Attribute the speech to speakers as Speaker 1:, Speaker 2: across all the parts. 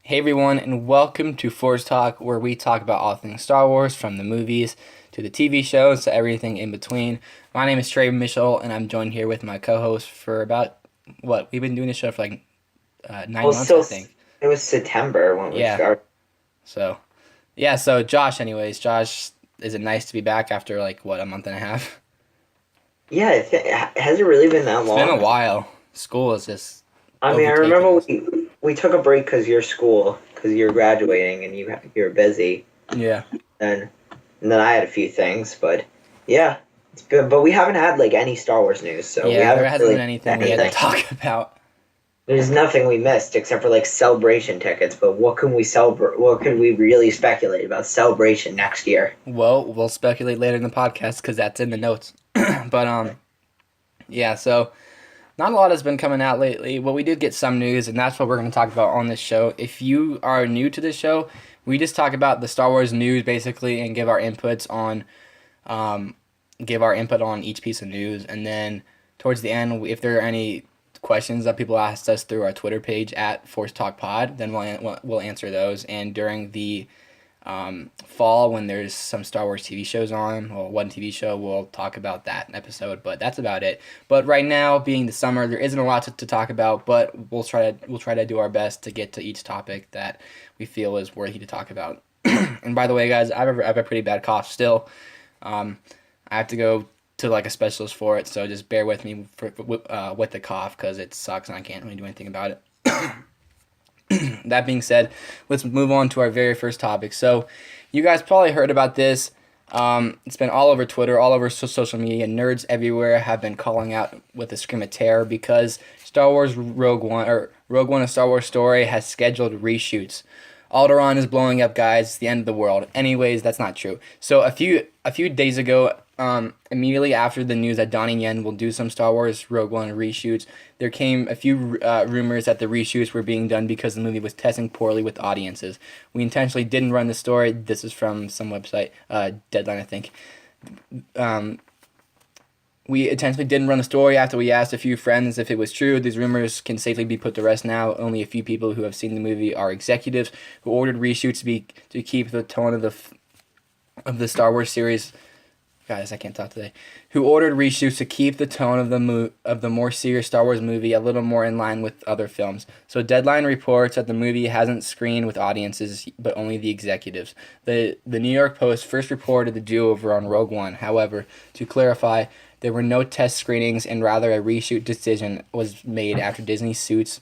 Speaker 1: Hey everyone, and welcome to Force Talk, where we talk about all things Star Wars, from the movies to the TV shows to everything in between. My name is Trey Mitchell, and I'm joined here with my co-host for about what we've been doing this show for like
Speaker 2: Well,
Speaker 1: 9 months, I
Speaker 2: still,
Speaker 1: think.
Speaker 2: it was September when we
Speaker 1: Yeah.
Speaker 2: started.
Speaker 1: So yeah. So Josh, anyways, Josh, is it nice to be back after like what, a month and a half?
Speaker 2: Yeah, has it really been that
Speaker 1: It's been a
Speaker 2: long?
Speaker 1: while. School is just
Speaker 2: I mean, I
Speaker 1: overtaking
Speaker 2: remember
Speaker 1: us.
Speaker 2: we took a break because you're school, because you're graduating and you're busy,
Speaker 1: Yeah.
Speaker 2: and and then I had a few things, but yeah, it's been. But we haven't had like any Star Wars news, so we
Speaker 1: Yeah. There
Speaker 2: haven't
Speaker 1: hasn't
Speaker 2: really
Speaker 1: been
Speaker 2: missed
Speaker 1: anything we had to
Speaker 2: anything.
Speaker 1: talk about.
Speaker 2: There's nothing we missed except for like celebration tickets. But what can we celebrate? What can we really speculate about celebration next year?
Speaker 1: Well, we'll speculate later in the podcast because that's in the notes. But yeah. So not a lot has been coming out lately, but we did get some news, and that's what we're going to talk about on this show. If you are new to this show, we just talk about the Star Wars news basically and um, give our input on each piece of news, and then towards the end, if there are any questions that people asked us through our Twitter page at Force Talk Pod, then we'll answer those. And during the fall, when there's some Star Wars TV shows on, or one TV show, we'll talk about that episode. But that's about it. But right now, being the summer, there isn't a lot to talk about. But we'll try to do our best to get to each topic that we feel is worthy to talk about. And by the way, guys, I have a pretty bad cough still. Um, I have to go to like a specialist for it, so just bear with me with the cough because it sucks and I can't really do anything about it. That being said, let's move on to our very first topic. So, you guys probably heard about this. It's been all over Twitter, all over social media. Nerds everywhere have been calling out with a scream of terror because Star Wars Rogue One, a Star Wars story, has scheduled reshoots. Alderaan is blowing up, guys. It's the end of the world. Anyways, that's not true. So a few days ago, immediately after the news that Donnie Yen will do some Star Wars Rogue One reshoots, there came a few rumors that the reshoots were being done because the movie was testing poorly with audiences. We intentionally didn't run the story. This is from some website, Deadline, I think. Um, we intentionally didn't run the story after we asked a few friends if it was true. These rumors can safely be put to rest now. Only a few people who have seen the movie are executives who ordered reshoots to keep the tone of the Star Wars series. Guys, I can't talk today. Who ordered reshoots to keep the tone of the more serious Star Wars movie a little more in line with other films. So Deadline reports that the movie hasn't screened with audiences, but only the executives. The New York Post first reported the do-over on Rogue One. However, to clarify, there were no test screenings, and rather a reshoot decision was made after Disney Suits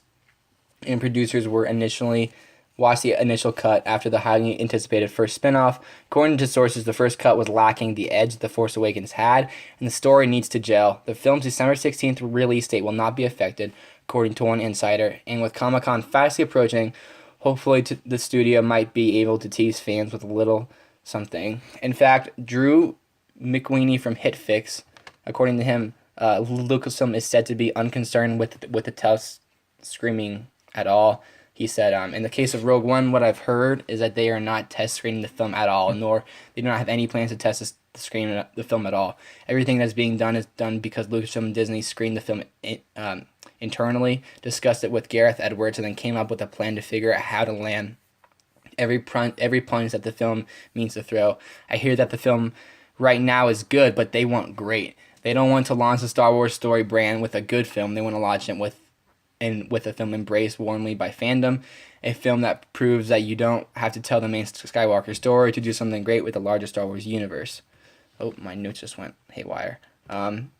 Speaker 1: and producers were initially watched the initial cut after the highly anticipated first spin-off. According to sources, the first cut was lacking the edge The Force Awakens had, and the story needs to gel. The film's December 16th release date will not be affected, according to one insider, and with Comic-Con fastly approaching, hopefully the studio might be able to tease fans with a little something. In fact, Drew McWeeny from HitFix, according to him, Lucasfilm is said to be unconcerned with the test screaming at all. He said, in the case of Rogue One, what I've heard is that they are not test screening the film at all, nor they do not have any plans to test the film at all. Everything that's being done is done because Lucasfilm and Disney screened the film internally, discussed it with Gareth Edwards, and then came up with a plan to figure out how to land every punch that the film means to throw. I hear that the film right now is good, but they want great. They don't want to launch the Star Wars story brand with a good film. They want to launch it with a film embraced warmly by fandom, a film that proves that you don't have to tell the main Skywalker story to do something great with the larger Star Wars universe. Oh, my notes just went haywire. Um,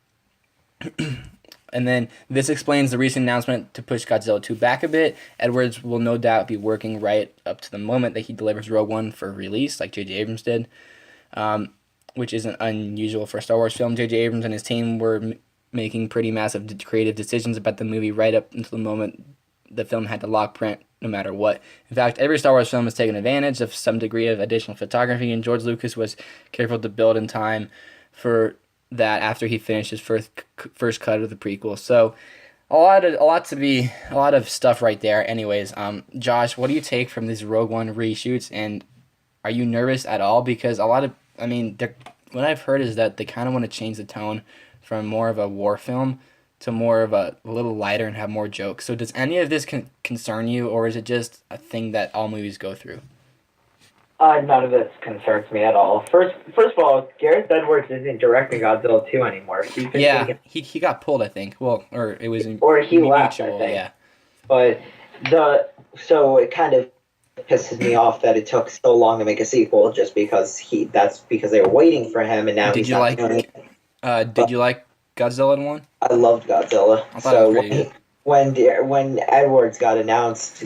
Speaker 1: and then this explains the recent announcement to push Godzilla 2 back a bit. Edwards will no doubt be working right up to the moment that he delivers Rogue One for release, like J.J. Abrams did, which isn't unusual for a Star Wars film. J.J. Abrams and his team were making pretty massive creative decisions about the movie right up until the moment the film had to lock print no matter what. In fact, every Star Wars film has taken advantage of some degree of additional photography, and George Lucas was careful to build in time for that after he finished his first cut of the prequel. So a lot of stuff right there. Anyways, Josh, what do you take from these Rogue One reshoots, and are you nervous at all? Because what I've heard is that they kind of want to change the tone from more of a war film to more of a little lighter and have more jokes. So does any of this concern you, or is it just a thing that all movies go through?
Speaker 2: None of this concerns me at all. First of all, Gareth Edwards isn't directing Godzilla 2 anymore. He's been
Speaker 1: Yeah,
Speaker 2: taking,
Speaker 1: he got pulled, I think. Well, or it was
Speaker 2: or he left, I
Speaker 1: mutual.
Speaker 2: think.
Speaker 1: Yeah.
Speaker 2: But so it kind of pisses me off that it took so long to make a sequel, just because that's because they were waiting for him, and now
Speaker 1: Did
Speaker 2: he's
Speaker 1: you
Speaker 2: not
Speaker 1: like?
Speaker 2: doing it.
Speaker 1: Did you like Godzilla one?
Speaker 2: I loved Godzilla.
Speaker 1: I thought it was
Speaker 2: So
Speaker 1: pretty good.
Speaker 2: when Gareth Edwards got announced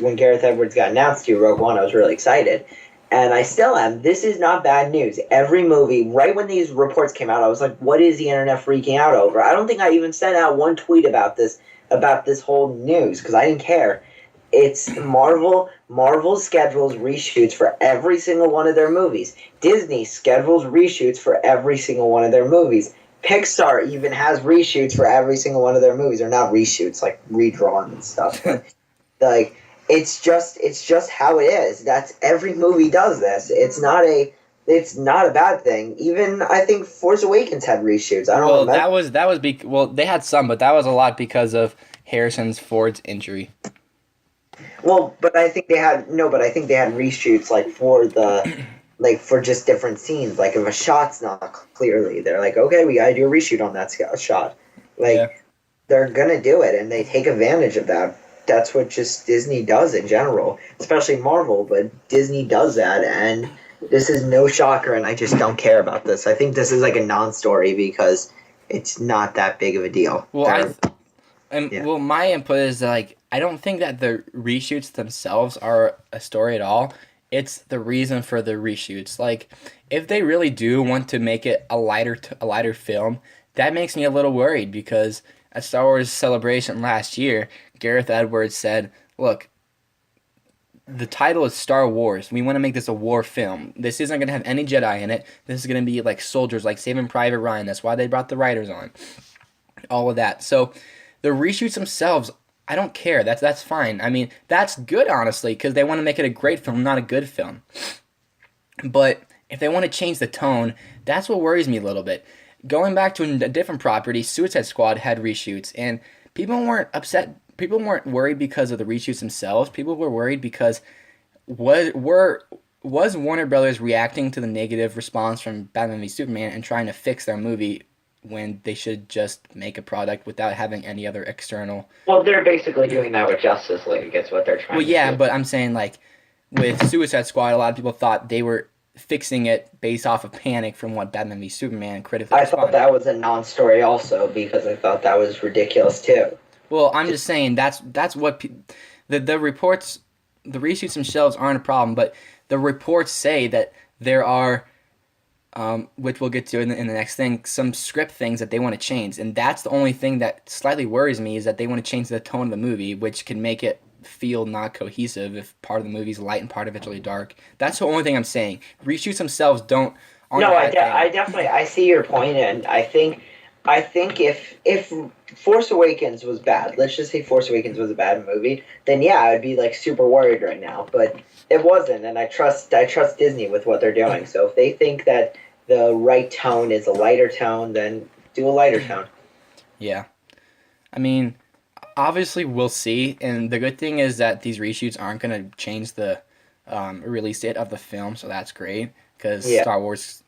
Speaker 2: to Rogue One, I was really excited, and I still am. This is not bad news. Every movie, right when these reports came out, I was like, "What is the internet freaking out over?" I don't think I even sent out one tweet about this whole news because I didn't care. It's Marvel. Marvel schedules reshoots for every single one of their movies. Disney schedules reshoots for every single one of their movies. Pixar even has reshoots for every single one of their movies, or not reshoots, like redrawn and stuff. But like, it's just how it is. That's every movie does this. It's not a bad thing. Even I think Force Awakens had reshoots. I don't
Speaker 1: Well,
Speaker 2: remember.
Speaker 1: well, they had some, but that was a lot because of Harrison's Ford's injury.
Speaker 2: Well, but I think they had no, but I think they had reshoots for just different scenes. Like if a shot's not clearly, they're like, okay, we gotta do a reshoot on that shot.
Speaker 1: Yeah.
Speaker 2: Like they're gonna do it, and they take advantage of that. That's what just Disney does in general, especially Marvel. But Disney does that, and this is no shocker. And I just don't care about this. I think this is like a non-story because it's not that big of a deal.
Speaker 1: Well,
Speaker 2: Yeah.
Speaker 1: well, my input is like I don't think that the reshoots themselves are a story at all. It's the reason for the reshoots. Like, if they really do want to make it a lighter film, that makes me a little worried because at Star Wars Celebration last year, Gareth Edwards said, "Look, the title is Star Wars. We want to make this a war film. This isn't going to have any Jedi in it. This is going to be like soldiers, like Saving Private Ryan. That's why they brought the writers on. All of that. So the reshoots themselves, I don't care. That's fine. I mean, that's good, honestly, because they want to make it a great film, not a good film. But if they want to change the tone, that's what worries me a little bit. Going back to a different property, Suicide Squad had reshoots, and people weren't upset. People weren't worried because of the reshoots themselves. People were worried because was Warner Brothers reacting to the negative response from Batman v Superman and trying to fix their movie when they should just make a product without having any other external.
Speaker 2: Well, they're basically doing that with Justice League. It's what they're trying
Speaker 1: Well,
Speaker 2: to
Speaker 1: yeah,
Speaker 2: do.
Speaker 1: but I'm saying like with Suicide Squad, a lot of people thought they were fixing it based off of panic from what Batman v Superman critically
Speaker 2: I thought
Speaker 1: responded.
Speaker 2: that was a non-story also because I thought that was ridiculous too.
Speaker 1: Well, I'm just saying that's what the reports, the reshoots themselves aren't a problem, but the reports say that there are, which we'll get to in the next thing, some script things that they want to change, and that's the only thing that slightly worries me is that they want to change the tone of the movie, which can make it feel not cohesive if part of the movie's light and part of it's really dark. That's the only thing I'm saying. Reshoots themselves aren't
Speaker 2: No,
Speaker 1: a bad
Speaker 2: I
Speaker 1: thing.
Speaker 2: definitely I see your point, and I think if Force Awakens was bad, let's just say Force Awakens was a bad movie, then yeah, I'd be like super worried right now. But it wasn't, and I trust Disney with what they're doing. So if they think that the right tone is a lighter tone, then do a lighter tone.
Speaker 1: Yeah. I mean, obviously we'll see, and the good thing is that these reshoots aren't going to change the release date of the film, so that's great because
Speaker 2: Yeah.
Speaker 1: Star Wars.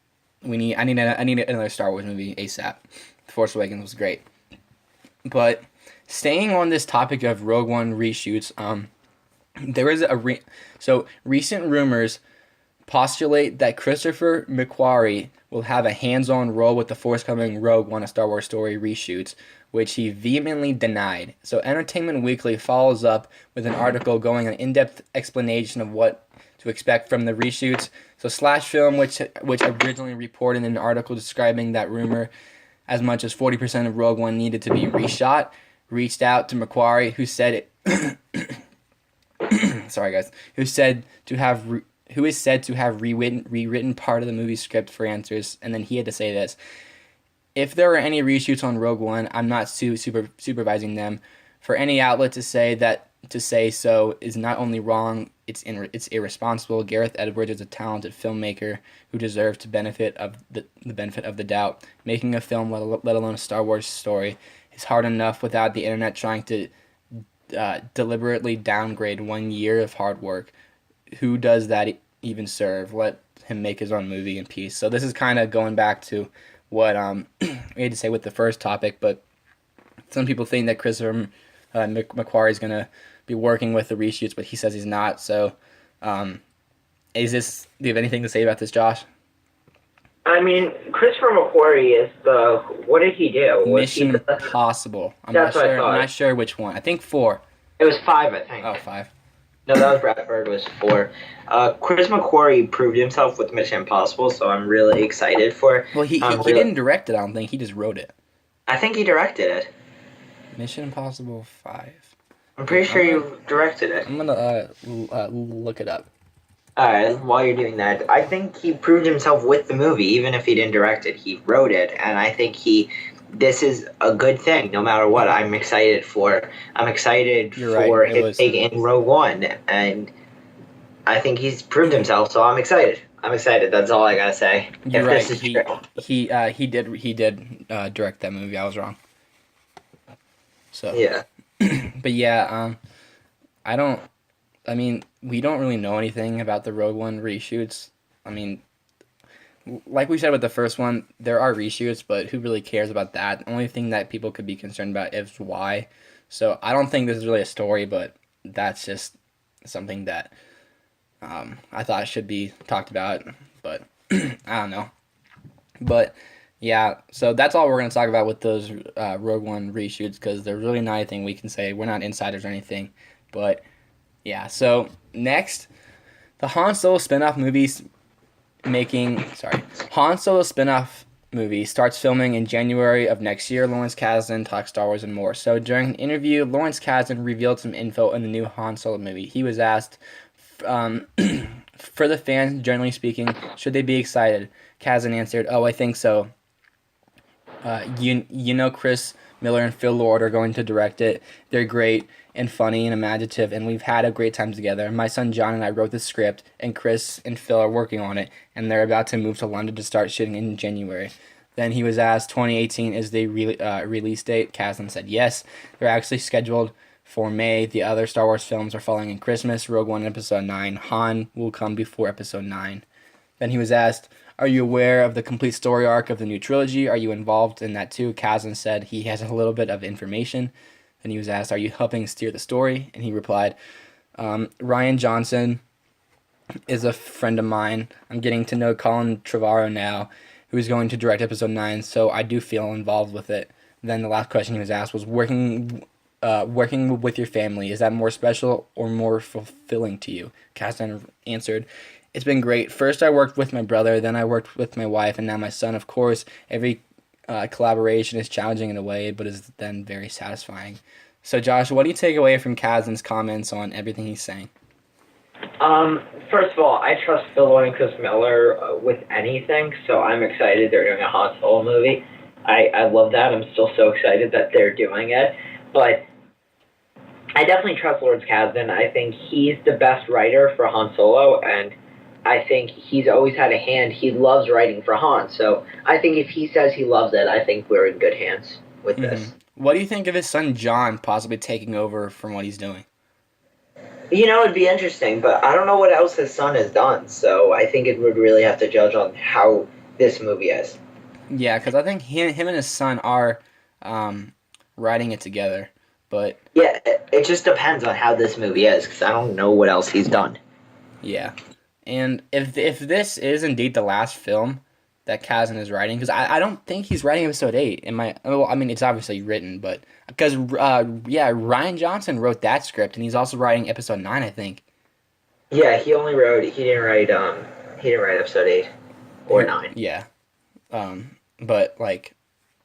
Speaker 1: I need another Star Wars movie ASAP. The Force Awakens was great, but staying on this topic of Rogue One reshoots, there is so recent rumors postulate that Christopher McQuarrie will have a hands-on role with the forthcoming Rogue One: A Star Wars Story reshoots, which he vehemently denied. So Entertainment Weekly follows up with an article going an in-depth explanation of what to expect from the reshoots. So Slash Film, which originally reported an article describing that rumor, as much as 40% of Rogue One needed to be reshot, reached out to McQuarrie, who said it. Sorry, guys. Who is said to have rewritten part of the movie script for answers, and then he had to say this: "If there are any reshoots on Rogue One, I'm not supervising them. For any outlet to say so is not only wrong, it's irresponsible. Gareth Edwards is a talented filmmaker who deserves to benefit of the benefit of the doubt. Making a film, let alone a Star Wars story, is hard enough without the internet trying to deliberately downgrade 1 year of hard work. Who does that even serve? Let him make his own movie in peace. So this is kind of going back to what we had to say with the first topic, but some people think that Christopher McQuarrie is gonna be working with the reshoots, but he says he's not. So, is this? Do you have anything to say about this, Josh?
Speaker 3: I mean, Christopher McQuarrie is the. What did he do? Was he
Speaker 1: Mission
Speaker 3: the,
Speaker 1: Impossible. I'm
Speaker 3: That's
Speaker 1: not
Speaker 3: what I
Speaker 1: sure. I'm
Speaker 3: thought.
Speaker 1: not sure which one. I think 4.
Speaker 3: It was 5, I think.
Speaker 1: Oh, 5.
Speaker 3: No, that was Brad Bird. Was 4. Chris McQuarrie proved himself with Mission Impossible, so I'm really excited for.
Speaker 1: Well, he didn't direct it. I don't think he just wrote it.
Speaker 3: I think he directed it.
Speaker 1: Mission Impossible 5.
Speaker 3: I'm pretty sure he directed it.
Speaker 1: I'm gonna look it up.
Speaker 3: Alright, while you're doing that, I think he proved himself with the movie, even if he didn't direct it. He wrote it, and I think this is a good thing, no matter what. I'm excited for him in Rogue One, and I think he's proved himself, so I'm excited. That's all I gotta say.
Speaker 1: You're right. He did direct that movie. I was wrong. So
Speaker 3: yeah.
Speaker 1: But yeah, I mean, we don't really know anything about the Rogue One reshoots. I mean, like we said with the first one, there are reshoots, but who really cares about that? The only thing that people could be concerned about is why. So I don't think this is really a story, but that's just something that I thought should be talked about. But I don't know. But yeah, so that's all we're going to talk about with those Rogue One reshoots, because there's really not anything we can say. We're not insiders or anything. But yeah, so next, the Han Solo spin-off movie starts filming in January of next year. Lawrence Kasdan talks Star Wars and more. So during an interview, Lawrence Kasdan revealed some info in the new Han Solo movie. He was asked, for the fans, generally speaking, should they be excited? Kasdan answered, "Oh, I think so. You know Chris Miller and Phil Lord are going to direct it. They're great and funny and imaginative, and we've had a great time together. My son John and I wrote the script, and Chris and Phil are working on it, and they're about to move to London to start shooting in January." Then he was asked, 2018 is the release date? Kasdan said yes. They're actually scheduled for May. The other Star Wars films are falling in Christmas. Rogue One Episode 9. Han will come before Episode 9. Then he was asked, are you aware of the complete story arc of the new trilogy? Are you involved in that too? Kasdan said he has a little bit of information. Then he was asked, are you helping steer the story? And he replied, Rian Johnson is a friend of mine. I'm getting to know Colin Trevorrow now, who's going to direct Episode 9, so I do feel involved with it. Then the last question he was asked was, working with your family, is that more special or more fulfilling to you? Kasdan answered, it's been great. First I worked with my brother, then I worked with my wife, and now my son. Of course, every collaboration is challenging in a way, but is then very satisfying. So Josh, what do you take away from Kasdan's comments on everything he's saying?
Speaker 3: First of all, I trust Phil Lord and Chris Miller with anything, so I'm excited they're doing a Han Solo movie. I love that. I'm still so excited that they're doing it. But I definitely trust Lawrence Kasdan. I think he's the best writer for Han Solo, and I think he's always had a hand. He loves writing for Han, so I think if he says he loves it, I think we're in good hands with this.
Speaker 1: What do you think of his son John possibly taking over from what he's doing?
Speaker 3: You know, it'd be interesting, but I don't know what else his son has done, so I think it would really have to judge on how this movie is.
Speaker 1: Yeah, because I think him and his son are writing it together, but...
Speaker 3: Yeah, it just depends on how this movie is, because I don't know what else he's done.
Speaker 1: Yeah, and if this is indeed the last film that Kasdan is writing, because I don't think he's writing Episode 8. Well, I mean, it's obviously written, but... Because, Rian Johnson wrote that script, and he's also writing Episode 9, I think.
Speaker 3: Yeah, he didn't write Episode 8 or 9.
Speaker 1: Yeah. But, like,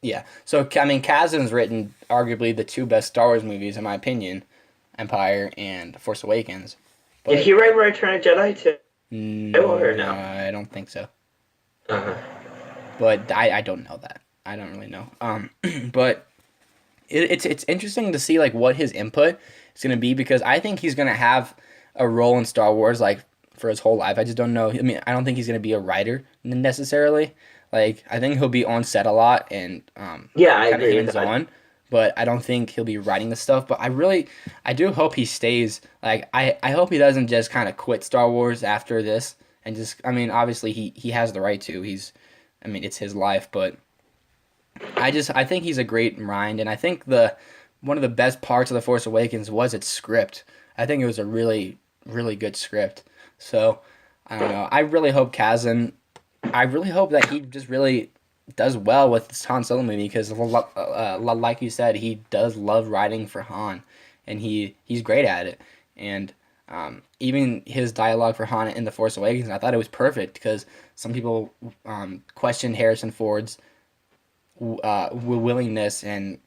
Speaker 1: yeah. So, I mean, Kasdan's written arguably the two best Star Wars movies, in my opinion, Empire and Force Awakens. But,
Speaker 3: did he write Return of Jedi too?
Speaker 1: No,
Speaker 3: or no?
Speaker 1: I don't think so.
Speaker 3: Uh-huh.
Speaker 1: But I don't know that. I don't really know. But it's interesting to see, like, what his input is going to be, because I think he's going to have a role in Star Wars, like, for his whole life. I just don't know. I mean, I don't think he's going to be a writer necessarily. Like, I think he'll be on set a lot and
Speaker 3: I agree
Speaker 1: hands-on. but I don't think he'll be writing the stuff. But I do hope he stays. Like, I hope he doesn't just kind of quit Star Wars after this and just. I mean, obviously he has the right to. I mean, it's his life, but I think he's a great mind, and I think the one of the best parts of the Force Awakens was its script. I think it was a really good script. So I don't know. I really hope that he just really does well with this Han Solo movie because, like you said, he does love writing for Han, and he's great at it. And even his dialogue for Han in The Force Awakens, I thought it was perfect because some people questioned Harrison Ford's willingness and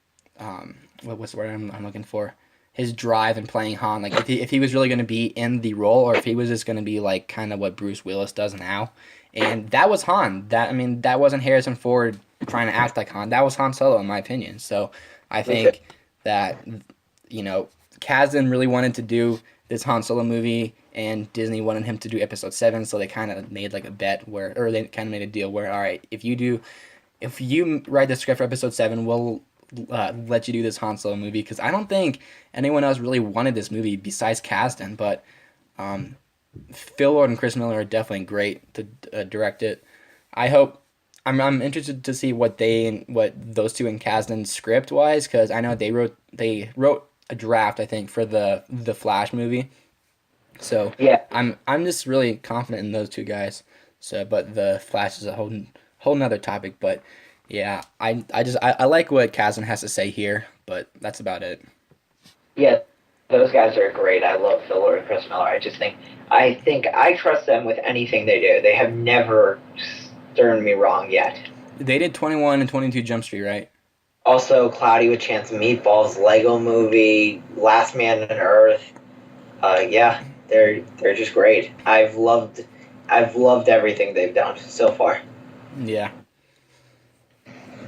Speaker 1: what's the word I'm looking for? His drive in playing Han. Like if he was really going to be in the role, or if he was just going to be like kind of what Bruce Willis does now. And that was Han. That wasn't Harrison Ford trying to act like Han. That was Han Solo, in my opinion. So I think that Kasdan really wanted to do this Han Solo movie, and Disney wanted him to do Episode 7. So they kind of made like a bet or they kind of made a deal where, all right, if you write the script for Episode 7, we'll let you do this Han Solo movie, because I don't think anyone else really wanted this movie besides Kasdan, but Phil Lord and Chris Miller are definitely great to direct it. I'm interested to see what those two in Kasdan's script wise, because I know they wrote a draft, I think, for the Flash movie. So
Speaker 3: Yeah.
Speaker 1: I'm just really confident in those two guys. So, but the Flash is a whole nother topic. But yeah, I like what Kasdan has to say here, but that's about it.
Speaker 3: Yeah, those guys are great. I love Phil Lord and Chris Miller. I think I trust them with anything they do. They have never turned me wrong yet.
Speaker 1: They did 21 and 22 Jump Street, right?
Speaker 2: Also, Cloudy with Chance of Meatballs, Lego Movie, Last Man on Earth. Yeah, they're just great. I've loved everything they've done so far.
Speaker 1: Yeah,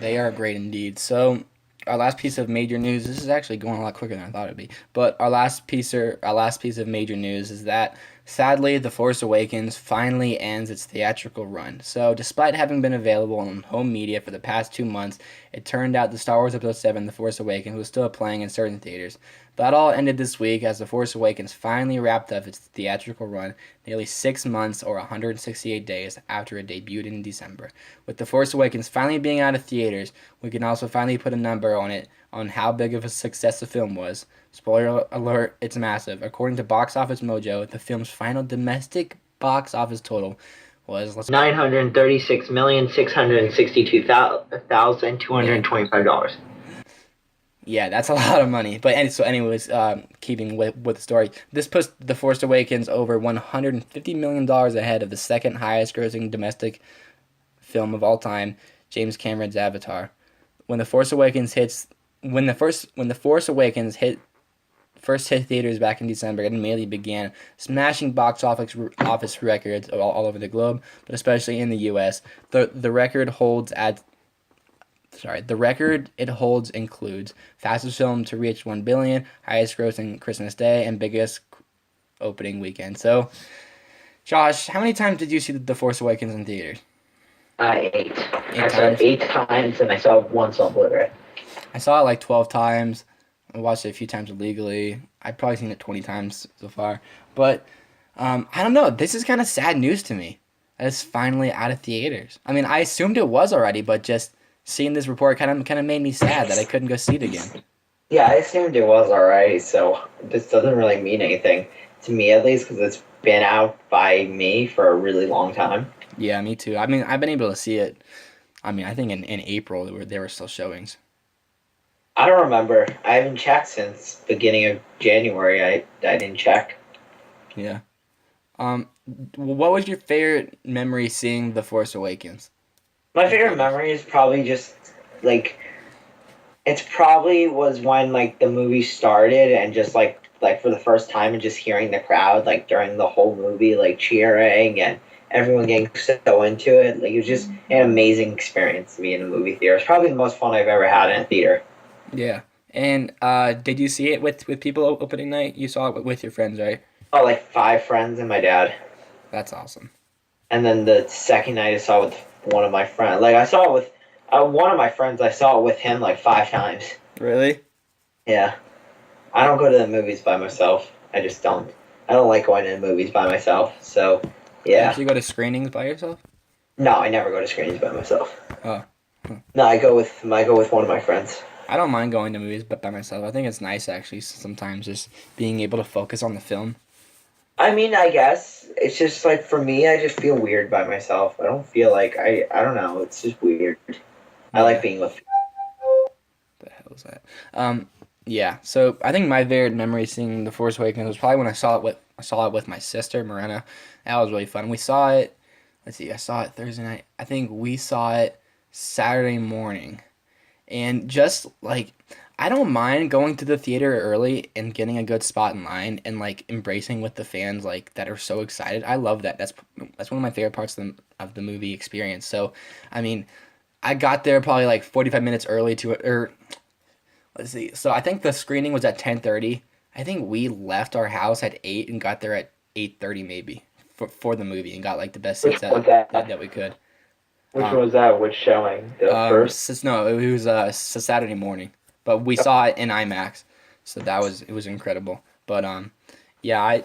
Speaker 1: they are great indeed. So our last piece of major news. This is actually going a lot quicker than I thought it'd be. But our last piece of major news is that sadly, The Force Awakens finally ends its theatrical run. So, despite having been available on home media for the past 2 months, it turned out the Star Wars Episode 7, The Force Awakens, was still playing in certain theaters. That all ended this week as The Force Awakens finally wrapped up its theatrical run nearly 6 months or 168 days after it debuted in December. With The Force Awakens finally being out of theaters, we can also finally put a number on it on how big of a success the film was. Spoiler alert, it's massive. According to Box Office Mojo, the film's final domestic box office total was
Speaker 3: $936,662,225.
Speaker 1: Yeah, that's a lot of money. But anyways, keeping with the story, this puts The Force Awakens over $150 million ahead of the second highest grossing domestic film of all time, James Cameron's Avatar. When The Force Awakens hit theaters back in December, it immediately began smashing box office records all over the globe, but especially in the U.S. The record it holds includes fastest film to reach 1 billion, highest grossing Christmas Day, and biggest opening weekend. So, Josh, how many times did you see The Force Awakens in theaters?
Speaker 3: 8. I saw it 8 times, and I saw it once on Blu-ray.
Speaker 1: I saw it like 12 times. I watched it a few times illegally. I've probably seen it 20 times so far. But I don't know. This is kind of sad news to me. It's finally out of theaters. I mean, I assumed it was already, but just seeing this report kind of made me sad that I couldn't go see it again.
Speaker 2: Yeah, I assumed it was alright, so this doesn't really mean anything to me, at least, because it's been out by me for a really long time.
Speaker 1: Yeah, me too. I mean, I've been able to see it. I mean, I think in April there were still showings.
Speaker 2: I don't remember. I haven't checked since beginning of January. I didn't check.
Speaker 1: Yeah. What was your favorite memory seeing The Force Awakens?
Speaker 2: My favorite memory is probably just, like, it's probably was when, like, the movie started and just, like for the first time and just hearing the crowd, like, during the whole movie, like, cheering and everyone getting so into it. Like, it was just an amazing experience to be in a movie theater. It's probably the most fun I've ever had in a theater.
Speaker 1: Yeah. And did you see it with people opening night? You saw it with your friends, right?
Speaker 2: Oh, like 5 friends and my dad.
Speaker 1: That's awesome.
Speaker 2: And then the second night I saw it with one of my friends. Like, I saw it with one of my friends. I saw it with him like 5 times.
Speaker 1: Really?
Speaker 2: Yeah. I don't go to the movies by myself. I just don't. I don't like going to the movies by myself. So,
Speaker 1: You
Speaker 2: yeah.
Speaker 1: actually go to screenings by yourself?
Speaker 2: No, I never go to screenings by myself.
Speaker 1: Oh. Huh.
Speaker 2: No, I go with one of my friends.
Speaker 1: I don't mind going to movies but by myself. I think it's nice actually sometimes just being able to focus on the film.
Speaker 2: I mean, I guess it's just like for me, I just feel weird by myself. I don't feel like I don't know. It's just weird. I like
Speaker 1: Yeah.
Speaker 2: being with.
Speaker 1: The hell is that? Yeah. So I think my favorite memory seeing The Force Awakens was probably when I saw it with my sister Marina. That was really fun. We saw it. Let's see. I saw it Thursday night. I think we saw it Saturday morning. And just like I don't mind going to the theater early and getting a good spot in line and like embracing with the fans like that are so excited. I love that. That's one of my favorite parts of the movie experience. So, I mean, I got there probably like 45 minutes early to or let's see. So I think the screening was at 10:30. I think we left our house at 8 and got there at 8:30 maybe for the movie and got like the best
Speaker 2: Which
Speaker 1: seats
Speaker 2: one was
Speaker 1: that that,
Speaker 2: that?
Speaker 1: that we could.
Speaker 2: Which
Speaker 1: Um
Speaker 2: one was that? Which showing? The first?
Speaker 1: no, it was Saturday morning, but we saw it in IMAX, so it was incredible. But yeah,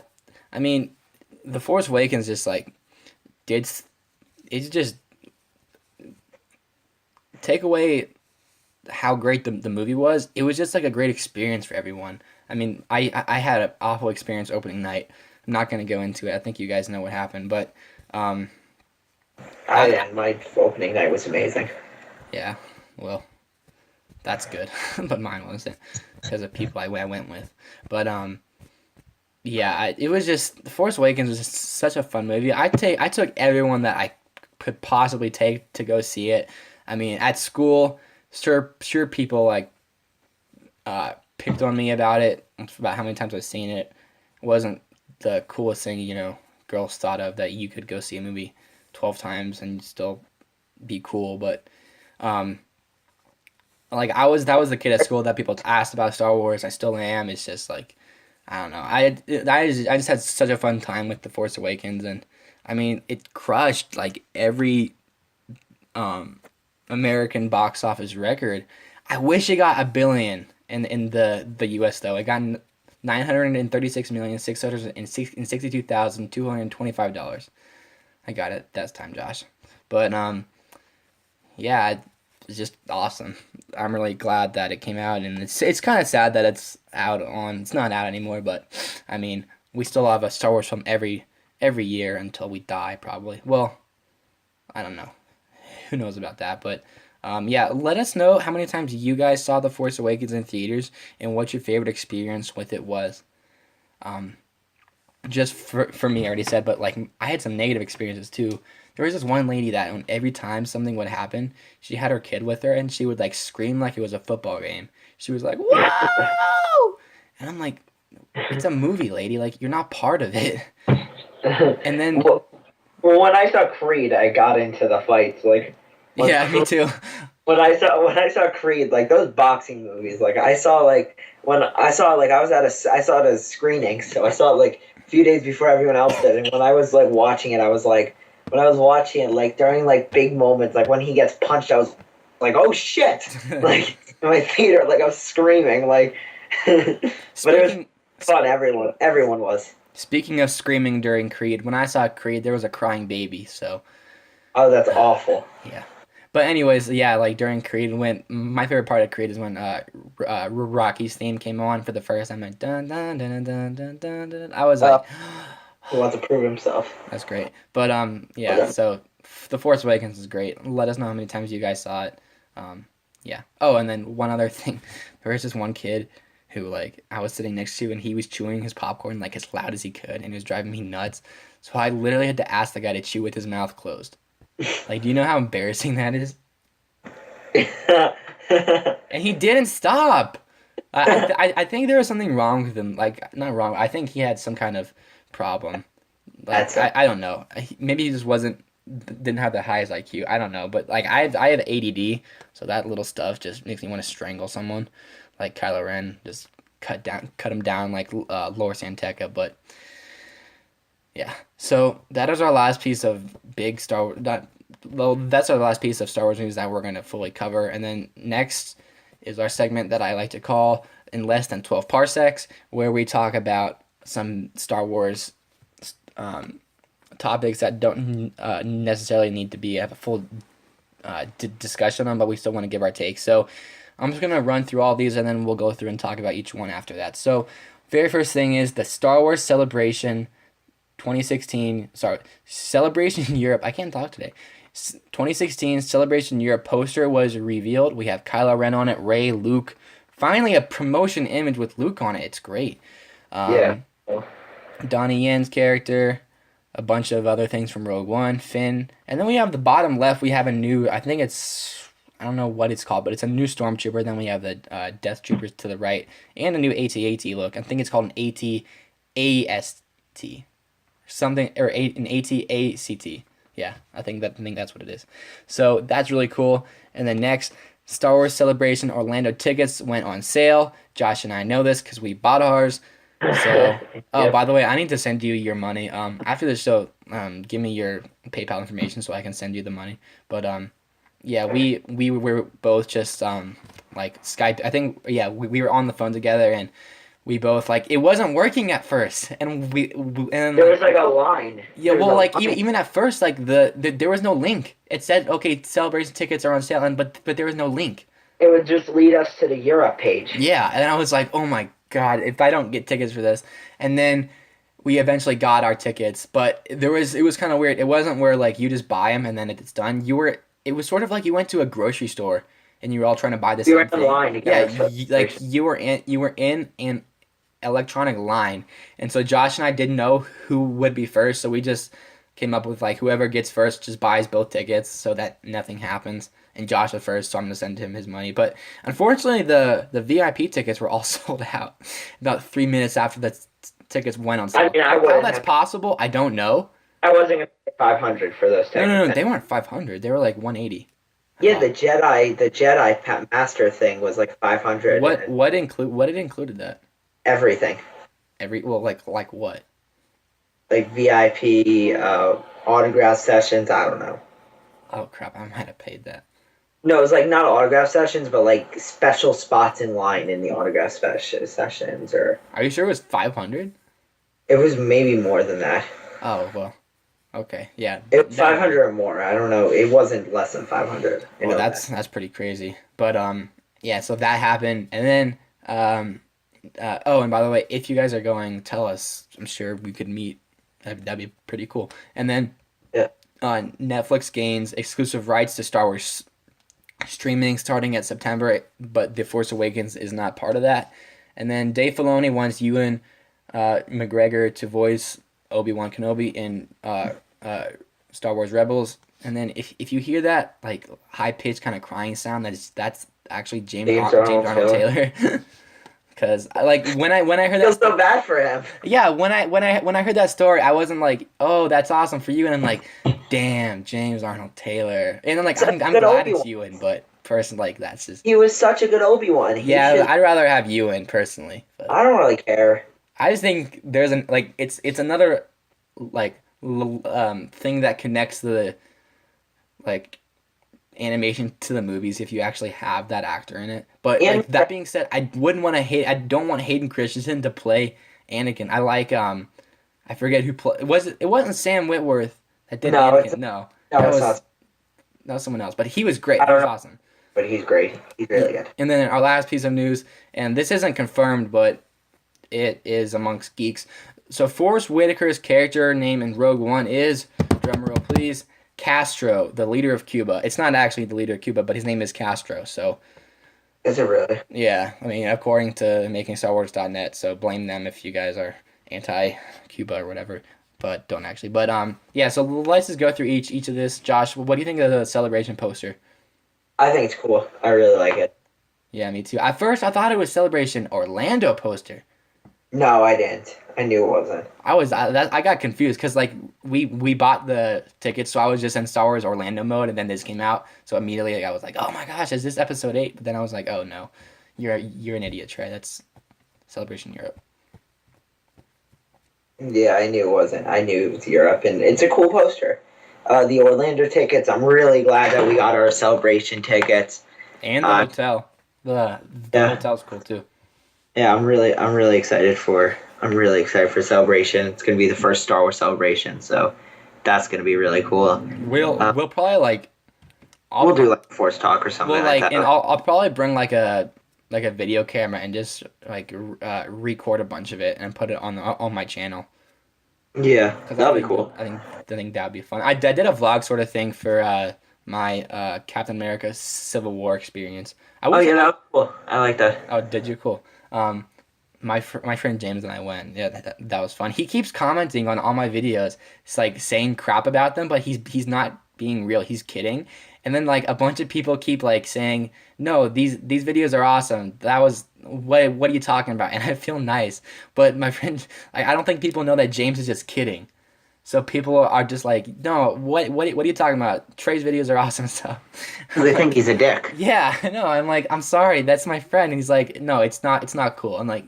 Speaker 1: I mean, The Force Awakens just like did it's just take away how great the movie was. It was just like a great experience for everyone. I mean, I had an awful experience opening night. I'm not gonna go into it. I think you guys know what happened, but um, I
Speaker 2: My opening night was amazing.
Speaker 1: yeah, well, that's good, but mine wasn't because of people I went with. But yeah, it was just The Force Awakens was just such a fun movie. I took everyone that I could possibly take to go see it. I mean, at school, sure people like picked on me about it, about how many times I've seen it. It wasn't the coolest thing, girls thought of that you could go see a movie 12 times and still be cool. But um, like that was the kid at school that people asked about Star Wars. I still am. It's just like I don't know. I just had such a fun time with The Force Awakens, and I mean it crushed like every um, American box office record. I wish it got a billion in the U.S. though. It got 936,662,225 dollars. I got it. That's time, Josh. But yeah, it's just awesome. I'm really glad that it came out, and it's kind of sad that it's out on. It's not out anymore, but I mean, we still have a Star Wars film every year until we die, probably. Well, I don't know. Who knows about that? But yeah, let us know how many times you guys saw The Force Awakens in theaters and what your favorite experience with it was. Um, just for me, I already said, but like I had some negative experiences too. There was this one lady that every time something would happen, she had her kid with her and she would like scream like it was a football game. She was like, "Whoa!" And I'm like, "It's a movie, lady. Like you're not part of it." And then
Speaker 2: well, well, when I saw Creed, I got into the fights. Like when
Speaker 1: yeah, me too.
Speaker 2: when I saw Creed, like those boxing movies, like I saw like when I saw like I saw it as screening, so I saw it like a few days before everyone else did. And when I was like watching it, I was like when I was watching it, like during like big moments, like when he gets punched, I was like, oh shit! Like in my theater, like I was screaming, like. But it was
Speaker 1: Speaking
Speaker 2: fun. Everyone was.
Speaker 1: Speaking of screaming during Creed, when I saw Creed, there was a crying baby. So
Speaker 2: Oh, that's awful.
Speaker 1: yeah. But anyways, yeah, like during Creed, when my favorite part of Creed is when Rocky's theme came on for the first time, like dun dun dun dun dun dun dun. I was
Speaker 2: Uh,
Speaker 1: like,
Speaker 2: he wants to prove himself.
Speaker 1: that's great. But yeah.
Speaker 2: Okay.
Speaker 1: So The Force Awakens is great. Let us know how many times you guys saw it. Um, yeah. Oh, and then one other thing, there was this one kid who like I was sitting next to, and he was chewing his popcorn like as loud as he could, and it was driving me nuts. So I literally had to ask the guy to chew with his mouth closed. Like, do you know how embarrassing that is? And he didn't stop. I think there was something wrong with him. Like, not wrong. I think he had some kind of problem. Like,
Speaker 2: That's
Speaker 1: I don't know. Maybe he just didn't have the highest IQ. I don't know. But like, I have ADD, so that little stuff just makes me want to strangle someone, like Kylo Ren. Just cut him down like Lor Santeca. But yeah. So that is our last piece of big Star Wars. Well, that's our last piece of Star Wars news that we're gonna fully cover, and then next is our segment that I like to call In Less Than 12 Parsecs, where we talk about some Star Wars topics that don't necessarily need to be have a full discussion on, but we still want to give our take. So I'm just going to run through all these and then we'll go through and talk about each one after that. So, very first thing is the Star Wars Celebration 2016, sorry, Celebration Europe. I can't talk today. 2016 Celebration Europe poster was revealed. We have Kylo Ren on it, Rey, Luke. Finally, a promotion image with Luke on it. It's great.
Speaker 3: Yeah.
Speaker 1: Donnie Yen's character, a bunch of other things from Rogue One, Finn, and then we have the bottom left. We have a new, I think it's, I don't know what it's called, but it's a new Stormtrooper. Then we have the Death Troopers to the right, and a new AT-AT look. I think it's called an AT-AST, something, or an AT-ACT. Yeah, I think that's what it is. So that's really cool. And then next, Star Wars Celebration Orlando tickets went on sale. Josh and I know this because we bought ours. So, oh, by the way, I need to send you your money. After the show, give me your PayPal information so I can send you the money. But yeah, we were both just like Skype. I think we were on the phone together and we both like it wasn't working at first, and
Speaker 3: there was like a line.
Speaker 1: Yeah, well, like even at first, like the there was no link. It said okay, celebration tickets are on sale, but there was no link.
Speaker 3: It would just lead us to the Europe page.
Speaker 1: Yeah, and I was like, oh my God, if I don't get tickets for this. And then we eventually got our tickets, but it was kind of weird. It wasn't where like you just buy them and then it's done. It was sort of like you went to a grocery store and you were all trying to buy the same thing.
Speaker 3: You were in line to get
Speaker 1: like you were in an electronic line. And so Josh and I didn't know who would be first, so we just came up with like whoever gets first just buys both tickets so that nothing happens. And Josh was first, so I'm going to send him his money. But unfortunately, the VIP tickets were all sold out about 3 minutes after the tickets went on sale.
Speaker 3: I mean,
Speaker 1: how that's possible, I don't know.
Speaker 3: I wasn't going to pay $500 for those tickets.
Speaker 1: No, they weren't $500. They were like $180.
Speaker 2: Yeah, the Jedi Master thing was like $500.
Speaker 1: What included that?
Speaker 2: Everything.
Speaker 1: Like what?
Speaker 2: Like VIP, autograph sessions. I don't know.
Speaker 1: Oh crap! I might have paid that.
Speaker 2: No, it was like not autograph sessions, but like special spots in line in the autograph sessions. Or
Speaker 1: are you sure it was 500?
Speaker 2: It was maybe more than that.
Speaker 1: Oh well, okay, yeah.
Speaker 2: It was 500 or more. I don't know. It wasn't less than 500.
Speaker 1: Well, that's pretty crazy. But yeah. So that happened, and then oh, and by the way, if you guys are going, tell us. I'm sure we could meet. That'd be pretty cool. And then Netflix gains exclusive rights to Star Wars streaming starting at September, but The Force Awakens is not part of that. And then Dave Filoni wants Ewan McGregor to voice Obi-Wan Kenobi in Star Wars Rebels. And then if you hear that like high-pitched kind of crying sound, that's actually James Arnold Taylor. Because like when I heard that,
Speaker 2: I feel so bad for him.
Speaker 1: Yeah, when I heard that story, I wasn't like, oh, that's awesome for you, and I'm like, damn, James Arnold Taylor, and I'm like, I'm glad it's Ewan, but personally, like that's just.
Speaker 2: He was such a good Obi-Wan.
Speaker 1: I'd rather have Ewan personally. But
Speaker 2: I don't really care.
Speaker 1: I just think there's it's another like thing that connects the like animation to the movies if you actually have that actor in it. But like, that being said, I don't want Hayden Christensen to play Anakin. I like I forget who played. It wasn't Sam Witwer that did Anakin. No, that was someone else. But he was great. He was awesome.
Speaker 2: But he's great. He's really good.
Speaker 1: And then our last piece of news, and this isn't confirmed, but it is amongst geeks. So Forrest Whitaker's character name in Rogue One is, drumroll please, Castro, the leader of Cuba. It's not actually the leader of Cuba, but his name is Castro. So,
Speaker 2: is it really?
Speaker 1: Yeah, I mean, according to MakingStarWars.net. So blame them if you guys are anti-Cuba or whatever, but don't actually. But yeah. So let's just go through each of this. Josh, what do you think of the celebration poster?
Speaker 2: I think it's cool. I really like it.
Speaker 1: Yeah, me too. At first, I thought it was Celebration Orlando poster.
Speaker 2: No, I didn't. I knew it wasn't.
Speaker 1: I got confused because like we bought the tickets, so I was just in Star Wars Orlando mode, and then this came out, so immediately like, I was like, oh my gosh, is this episode 8? But then I was like, oh no, you're an idiot, Trey. That's Celebration Europe.
Speaker 2: Yeah, I knew it wasn't. I knew it was Europe, and it's a cool poster. The Orlando tickets, I'm really glad that we got our Celebration tickets.
Speaker 1: And the hotel. The
Speaker 2: Yeah,
Speaker 1: hotel's cool too.
Speaker 2: yeah. I'm really excited for Celebration. It's gonna be the first Star Wars Celebration, so that's gonna be really cool.
Speaker 1: We'll probably like
Speaker 2: We'll
Speaker 1: I'll
Speaker 2: do like Force Talk or something
Speaker 1: well
Speaker 2: like
Speaker 1: like
Speaker 2: that.
Speaker 1: and I'll probably bring like a video camera and just like record a bunch of it and put it on my channel
Speaker 2: Yeah,
Speaker 1: because
Speaker 2: that'll be cool.
Speaker 1: I think that'd be fun. I did a vlog sort of thing for my Captain America Civil War experience. I
Speaker 2: Oh
Speaker 1: wish
Speaker 2: yeah, that was cool. I like that.
Speaker 1: oh did you cool. My friend James and I went. Yeah, that was fun. He keeps commenting on all my videos. It's like saying crap about them, but he's not being real. He's kidding. And then like a bunch of people keep like saying, "No, these videos are awesome. That was what are you talking about?" And I feel nice, but my friend, I don't think people know that James is just kidding. So people are just like, "No, what are you talking about? Trey's videos are awesome." So
Speaker 2: They think
Speaker 1: like,
Speaker 2: he's a dick.
Speaker 1: yeah, I know. I'm like, I'm sorry, that's my friend. And he's like, no, it's not cool. I'm like,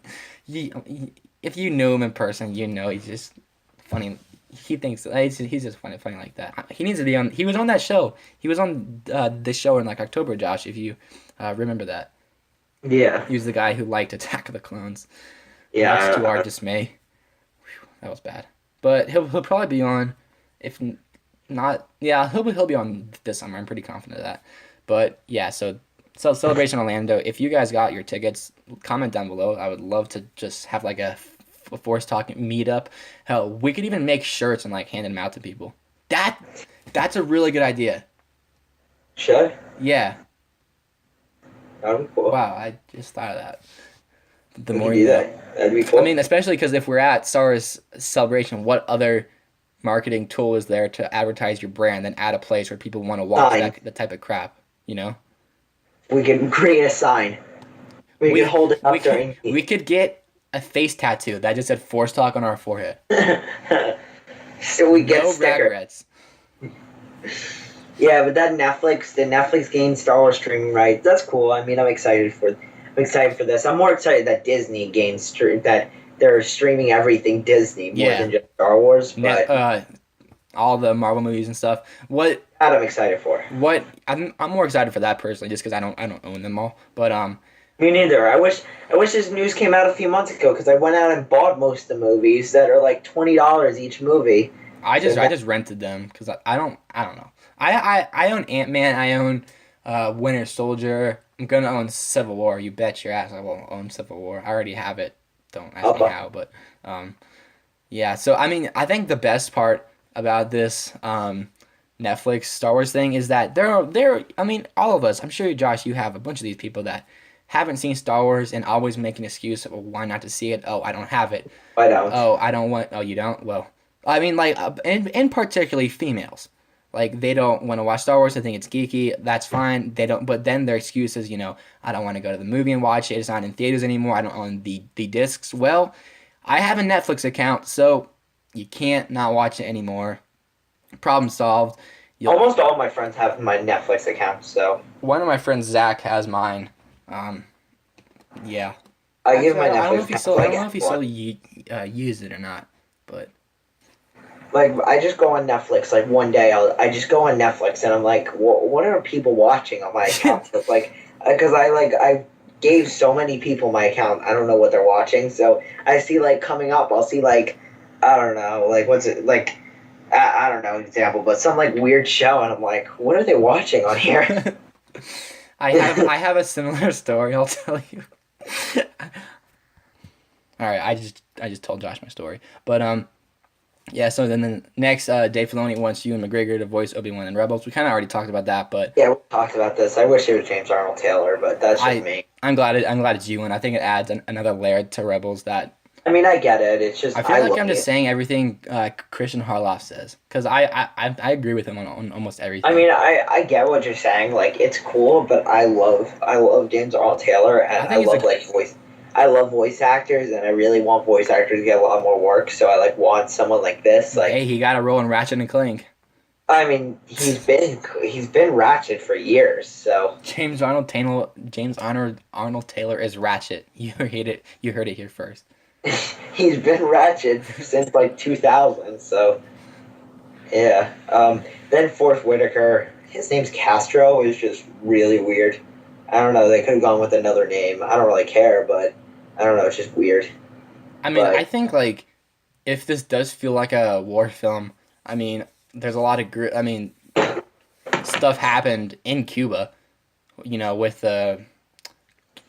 Speaker 1: if you knew him in person, you know he's just funny. He thinks he's just funny like that. He needs to be on. He was on that show. He was on this show in like October, Josh. If you remember that,
Speaker 2: Yeah,
Speaker 1: he was the guy who liked Attack of the Clones, much
Speaker 2: yeah.
Speaker 1: to our dismay. That was bad. But he'll probably be on, if not, yeah, he'll be on this summer. I'm pretty confident of that. But yeah, so Celebration Orlando. If you guys got your tickets, comment down below. I would love to just have like a Force Talk meetup. Hell, we could even make shirts and like hand them out to people. That that's a really good idea.
Speaker 2: Should
Speaker 1: Yeah.
Speaker 2: that'd be cool.
Speaker 1: Wow, I just thought of that. The
Speaker 2: We
Speaker 1: more
Speaker 2: could
Speaker 1: you
Speaker 2: do
Speaker 1: know.
Speaker 2: that. That'd be
Speaker 1: I
Speaker 2: cool.
Speaker 1: mean, especially because if we're at Star Wars Celebration, what other marketing tool is there to advertise your brand than at a place where people want to watch
Speaker 2: Sign.
Speaker 1: that type of crap? You know,
Speaker 2: We could create a sign. We could hold it up during.
Speaker 1: we could get a face tattoo that just said "Force Talk" on our forehead.
Speaker 2: So we get
Speaker 1: No
Speaker 2: sticker.
Speaker 1: regrets.
Speaker 2: Yeah, but the Netflix gained Star Wars streaming rights. That's cool. I mean, I'm excited for this. I'm more excited that Disney that they're streaming everything Disney more
Speaker 1: Yeah,
Speaker 2: than just Star Wars.
Speaker 1: Net,
Speaker 2: But
Speaker 1: all the Marvel movies and stuff.
Speaker 2: that I'm excited for.
Speaker 1: I'm more excited for that personally, just because I don't own them all. But
Speaker 2: Me neither. I wish this news came out a few months ago because I went out and bought most of the movies that are like $20 each movie.
Speaker 1: I just rented them because I don't know. I own Ant-Man. I own Winter Soldier. I'm gonna own Civil War. You bet your ass I will own Civil War. I already have it. Don't ask me how, but yeah. So I mean, I think the best part about this Netflix Star Wars thing is that there. I mean, all of us. I'm sure Josh, you have a bunch of these people that haven't seen Star Wars and always make an excuse of well, why not to see it. Oh, I don't have it.
Speaker 2: I don't.
Speaker 1: Oh, I don't want. Oh, you don't. Well, I mean, like, and particularly females. Like they don't want to watch Star Wars. They think it's geeky. That's fine. They don't. But then their excuse is, I don't want to go to the movie and watch it. It's not in theaters anymore. I don't own the discs. Well, I have a Netflix account, so you can't not watch it anymore. Problem solved.
Speaker 2: Almost all my friends have my Netflix account, so
Speaker 1: One of my friends, Zach, has mine. Yeah.
Speaker 2: I give my
Speaker 1: Actually, I don't know
Speaker 2: Netflix
Speaker 1: if he
Speaker 2: account
Speaker 1: still.
Speaker 2: to
Speaker 1: I
Speaker 2: like
Speaker 1: don't know if he
Speaker 2: everyone.
Speaker 1: still used it or not. But
Speaker 2: Like I just go on Netflix. Like one day, I just go on Netflix and I'm like, what are people watching on my account? So, like, because I gave so many people my account. I don't know what they're watching. So I see like coming up. I'll see like I don't know, like what's it like. I don't know an example, but some like weird show, and I'm like, what are they watching on here?
Speaker 1: I have a similar story. I'll tell you. All right, I just told Josh my story, but yeah. So then the next Dave Filoni wants Ewan McGregor to voice Obi-Wan in Rebels. We kind of already talked about that, but
Speaker 2: Yeah, we talked about this. I wish it was James Arnold Taylor, but that's just
Speaker 1: I
Speaker 2: me.
Speaker 1: I'm glad it's Ewan. I think it adds another layer to Rebels that
Speaker 2: I mean, I get it. It's just
Speaker 1: I feel like
Speaker 2: love
Speaker 1: I'm just
Speaker 2: it.
Speaker 1: saying everything Christian Harloff says because I agree with him on almost everything.
Speaker 2: I mean, I get what you're saying. Like, it's cool, but I love James Arnold Taylor, and
Speaker 1: I think he's
Speaker 2: I love voice actors, and I really want voice actors to get a lot more work. So I like want someone like this. Like,
Speaker 1: hey, he got a role in Ratchet and Clank.
Speaker 2: I mean, he's been Ratchet for years. So
Speaker 1: James Arnold Taylor is Ratchet. You heard it. You heard it here first.
Speaker 2: he's been Ratchet since like 2000. So yeah. Then Forrest Whitaker. His name's Castro is just really weird. I don't know. They could have gone with another name. I don't really care, but I don't know. It's just weird.
Speaker 1: I mean, I
Speaker 2: But
Speaker 1: think like if this does feel like a war film, I mean, there's a lot of stuff happened in Cuba, with the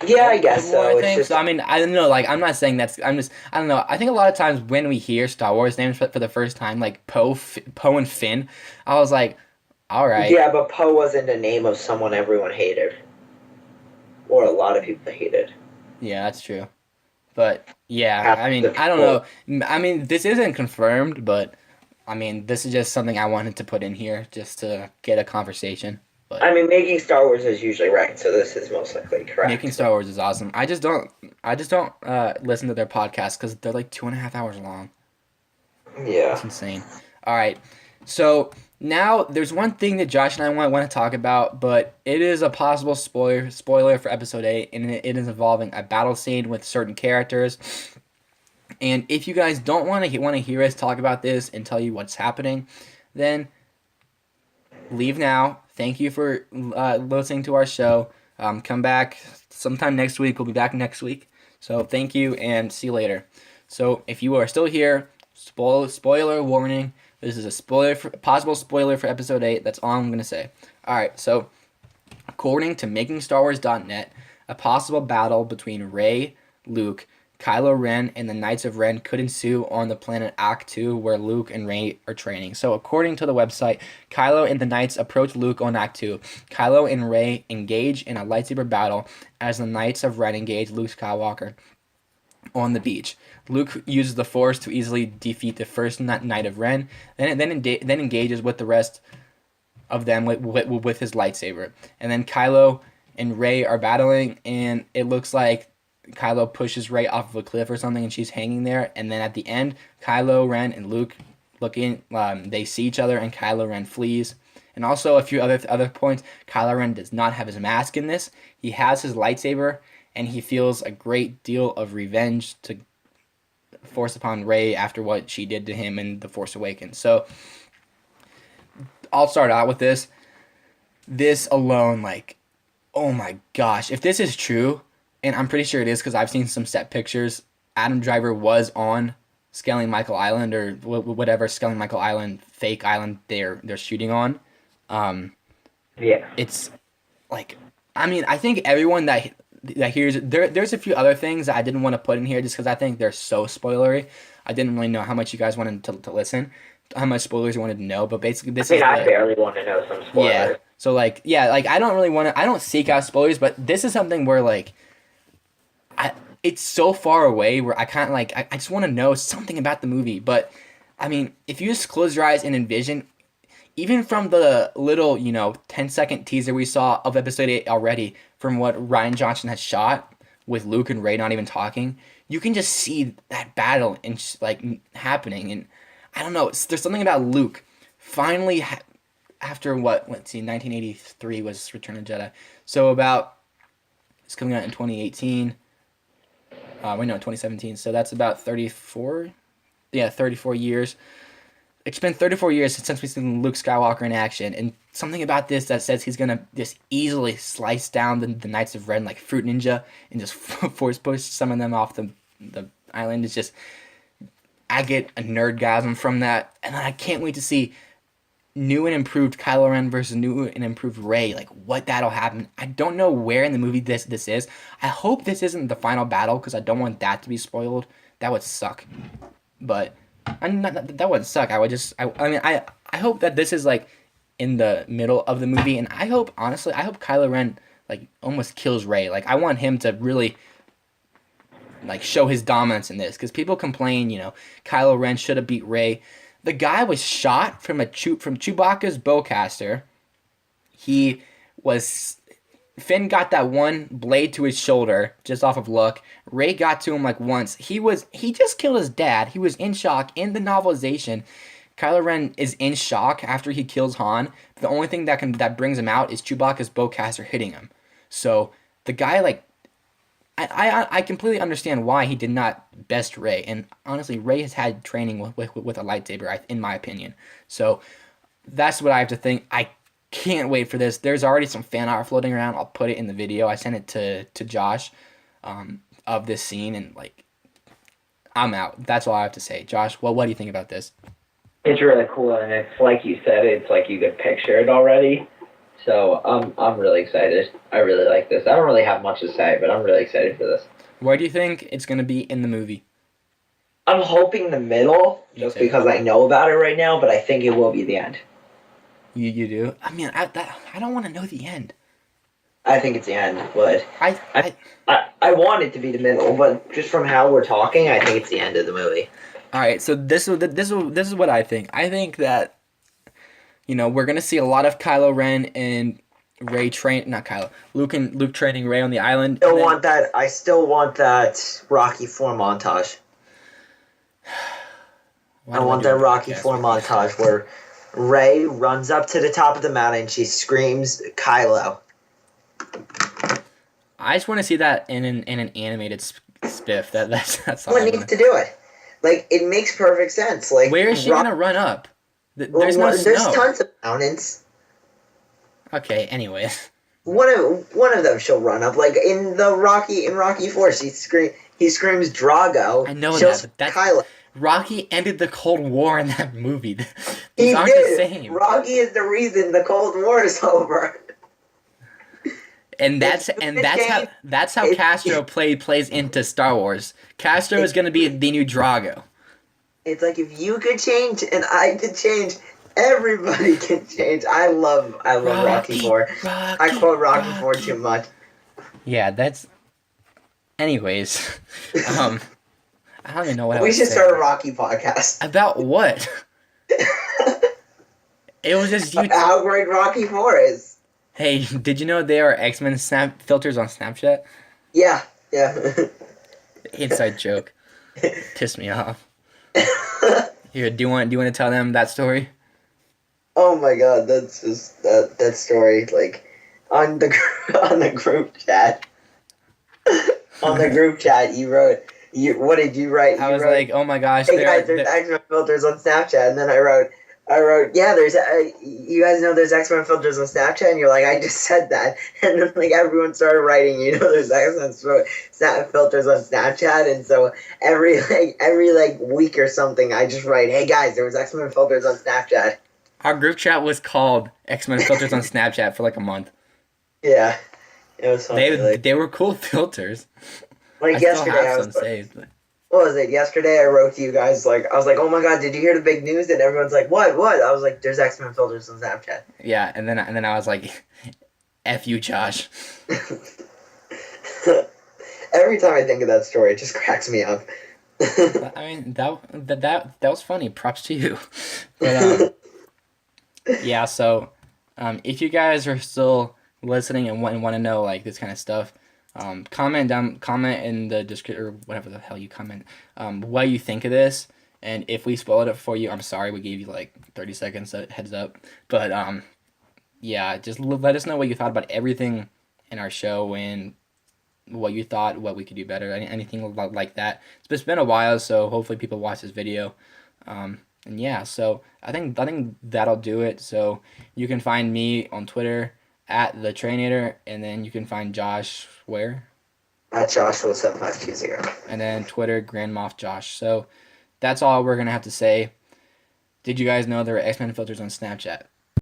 Speaker 2: yeah, I
Speaker 1: Cold
Speaker 2: guess
Speaker 1: War, I
Speaker 2: so. It's
Speaker 1: think.
Speaker 2: just
Speaker 1: So I mean, I don't know. Like, I'm not saying I don't know. I think a lot of times when we hear Star Wars names for the first time, like Poe and Finn, I was like, all right,
Speaker 2: yeah, but Poe wasn't a name of someone everyone hated, or a lot of people hated.
Speaker 1: yeah, that's true. But yeah,
Speaker 2: Half
Speaker 1: I mean,
Speaker 2: the
Speaker 1: I don't
Speaker 2: people.
Speaker 1: know. I mean, this isn't confirmed, but I mean, this is just something I wanted to put in here just to get a conversation. But
Speaker 2: I mean, making Star Wars is usually right, so this is most likely
Speaker 1: making
Speaker 2: correct.
Speaker 1: Star Wars is awesome. I just don't listen to their podcasts because they're like 2.5 hours long.
Speaker 2: Yeah.
Speaker 1: It's insane. All right, so now there's one thing that Josh and I want to talk about, but it is a possible spoiler for episode 8, and it is involving a battle scene with certain characters. And if you guys don't want to hear us talk about this and tell you what's happening, then leave now. Thank you for listening to our show. Come back sometime next week. We'll be back next week. So thank you and see you later. So if you are still here, spoiler warning. This is a possible spoiler for episode 8. That's all I'm gonna say. All right. So according to MakingStarWars.net, a possible battle between Rey, Luke, Kylo Ren, and the Knights of Ren could ensue on the planet Act 2, where Luke and Rey are training. So, according to the website, Kylo and the Knights approach Luke on Act 2. Kylo and Rey engage in a lightsaber battle as the Knights of Ren engage Luke Skywalker on the beach. Luke uses the Force to easily defeat the first Knight of Ren, then engages with the rest of them with his lightsaber. And then Kylo and Rey are battling, and it looks like Kylo pushes Rey off of a cliff or something, and she's hanging there. And then at the end, Kylo Ren and Luke they see each other, and Kylo Ren flees. And also a few other points. Kylo Ren does not have his mask in this. He has his lightsaber, and he feels a great deal of revenge to force upon Rey after what she did to him in The Force Awakens. So I'll start out with this. This alone, like, oh my gosh, if this is true, and I'm pretty sure it is because I've seen some set pictures, Adam Driver was on Scaling Michael Island, or whatever Scaling Michael Island, fake island they're shooting on.
Speaker 3: Yeah.
Speaker 1: It's like, I mean, I think everyone that hears it, there's a few other things that I didn't want to put in here just because I think they're so spoilery. I didn't really know how much you guys wanted to listen, how much spoilers you wanted to know, but basically this
Speaker 3: I mean,
Speaker 1: is
Speaker 3: I barely want to know some spoilers.
Speaker 1: yeah. So like, yeah, like I don't seek out spoilers, but this is something where like it's so far away where I kind of like I just want to know something about the movie. But I mean, if you just close your eyes and envision, even from the little 10-second teaser we saw of episode 8 already, from what Ryan Johnson has shot with Luke and Rey not even talking, you can just see that battle and happening. And I don't know, there's something about Luke finally after let's see, 1983 was Return of the Jedi, so it's coming out in 2018. 2017. So that's about 34. Yeah, 34 years. It's been 34 years since we've seen Luke Skywalker in action, and something about this that says he's gonna just easily slice down the Knights of Ren like Fruit Ninja and just force push some of them off the island. It's just, I get a nerdgasm from that, and I can't wait to see new and improved Kylo Ren versus new and improved Rey, like what that'll happen. I don't know where in the movie this is. I hope this isn't the final battle because I don't want that to be spoiled. That would suck. But that wouldn't suck. I mean I hope that this is like in the middle of the movie, and I hope Kylo Ren like almost kills Rey. Like I want him to really like show his dominance in this because people complain, Kylo Ren should have beat Rey. The guy was shot from Chewbacca's bowcaster. Finn got that one blade to his shoulder just off of luck. Rey got to him like once. He just killed his dad. He was in shock. In the novelization, Kylo Ren is in shock after he kills Han. The only thing that brings him out is Chewbacca's bowcaster hitting him. So the guy like, I completely understand why he did not best Rey, and honestly, Rey has had training with a lightsaber, in my opinion. So that's what I have to think. I can't wait for this. There's already some fan art floating around. I'll put it in the video. I sent it to Josh, of this scene, and like, I'm out. That's all I have to say. Josh, what do you think about this?
Speaker 3: It's really cool, and it's like you said, it's like you could picture it already. So I'm really excited. I really like this. I don't really have much to say, but I'm really excited for this.
Speaker 1: Where do you think it's gonna be in the movie?
Speaker 2: I'm hoping the middle, just because I know about it right now, but I think it will be the end.
Speaker 1: You do? I mean, I don't want to know the end.
Speaker 2: I think it's the end, but
Speaker 1: I
Speaker 2: I want it to be the middle, but just from how we're talking, I think it's the end of the movie.
Speaker 1: All right, so this is what I think. I think that, we're gonna see a lot of Kylo Ren and Rey Luke training Rey on the island.
Speaker 2: I still want that Rocky 4 montage. I want that Rocky 4 montage where Rey runs up to the top of the mountain, she screams Kylo.
Speaker 1: I just want to see that in an animated spiff. That's all.
Speaker 2: Someone needs to do it. Like, it makes perfect sense. Like,
Speaker 1: where is she gonna run up? There's no snow.
Speaker 2: There's tons of mountains.
Speaker 1: Okay. Anyway.
Speaker 2: One of them she'll run up. Like in Rocky 4, he screams Drago.
Speaker 1: I know
Speaker 2: that,
Speaker 1: but that's
Speaker 2: Kylo.
Speaker 1: Rocky ended the Cold War in that movie.
Speaker 2: He
Speaker 1: aren't
Speaker 2: did.
Speaker 1: the same.
Speaker 2: Rocky is the reason the Cold War is over.
Speaker 1: And that's how Castro plays into Star Wars. Castro is gonna be the new Drago.
Speaker 2: It's like, if you could change and I could change, everybody can change. I love Rocky 4. I quote Rocky 4 too much.
Speaker 1: Yeah, that's. Anyways, I don't even know what
Speaker 2: we should start a Rocky podcast.
Speaker 1: About what? It was just you.
Speaker 2: How great Rocky 4 is.
Speaker 1: Hey, did you know there are X-Men filters on Snapchat?
Speaker 2: Yeah.
Speaker 1: Inside joke. Pissed me off. Here, do you want to tell them that story?
Speaker 2: Oh my god, that's just that story. Like, on the group chat. On the group chat, what did you write?
Speaker 1: I was like, oh my gosh.
Speaker 2: Hey guys, there's X-Men filters on Snapchat, and then I wrote, yeah, you guys know there's X-Men filters on Snapchat, and you're like, I just said that, and then like everyone started writing, there's X-Men filters on Snapchat, and so every week or something, I just write, hey guys, there was X-Men filters on Snapchat.
Speaker 1: Our group chat was called X-Men filters on Snapchat for like a month.
Speaker 2: Yeah, it was funny.
Speaker 1: They were cool filters.
Speaker 2: Like yesterday, I was
Speaker 1: saved.
Speaker 2: What was it? Yesterday I wrote to you guys, I was like, oh my god, did you hear the big news? And everyone's like, what? I was like, there's X-Men filters on Snapchat.
Speaker 1: Yeah, and then I was like, F you, Josh.
Speaker 2: Every time I think of that story, it just cracks me up.
Speaker 1: I mean, that was funny. Props to you. But, yeah, so if you guys are still listening and want to know like this kind of stuff, comment in the description or whatever the hell you comment, what you think of this, and if we spoiled it for you, I'm sorry, we gave you like 30 seconds heads up, but yeah, just let us know what you thought about everything in our show and what you thought, what we could do better, anything like that. It's been a while, so hopefully people watch this video, and yeah, so I think that'll do it. So you can find me on Twitter at the Trainator, and then you can find Josh where?
Speaker 2: At Joshua7520.
Speaker 1: And then Twitter, Grand Moff Josh. So that's all we're gonna have to say. Did you guys know there are X-Men filters on Snapchat?